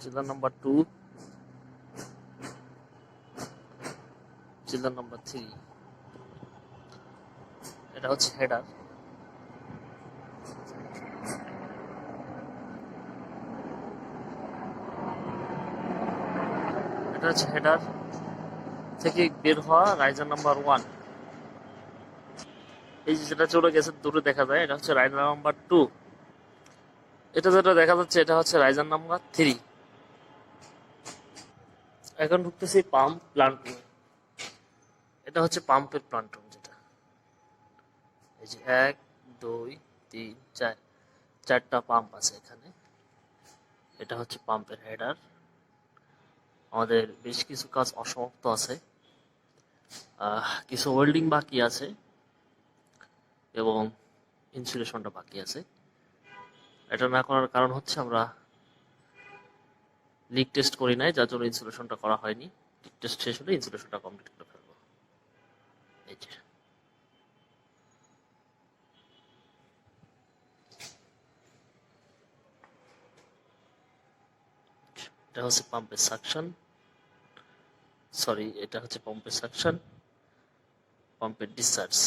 Chiller number 2, chiller number 3। এটা হচ্ছে header. এটা হচ্ছে হেডার থেকে বের হওয়া রাইজার নাম্বার 1। এই যেটা চলে গেছে দূরে দেখা যায়, এটা হচ্ছে রাইজার নাম্বার 2। এটা যেটা দেখা যাচ্ছে এটা হচ্ছে রাইজার নাম্বার 3। এখন ঢুকতেছি পাম্প প্লান্ট রুমে। এটা হচ্ছে পাম্পের প্লান্ট রুম, যেটা এই যে 1 2 3 4 4টা পাম্প আছে এখানে। এটা হচ্ছে পাম্পের হেডার। আমাদের বেশ কিছু কাজ অসমাপ্ত আছে, কিছু ওয়েল্ডিং বাকি আছে এবং ইনসুলেশনটা বাকি আছে। এটা না করার কারণ হচ্ছে আমরা লিক টেস্ট করি নাই, যার জন্য ইনসুলেশনটা করা হয়নি। লিক টেস্ট শেষ হলে ইনসুলেশনটা কমপ্লিট করে ফেলবো। এই যে এটা হচ্ছে পাম্পের সাকশন, সরি এটা হচ্ছে পাম্পের সাকশন, পাম্পের ডিসচার্জ।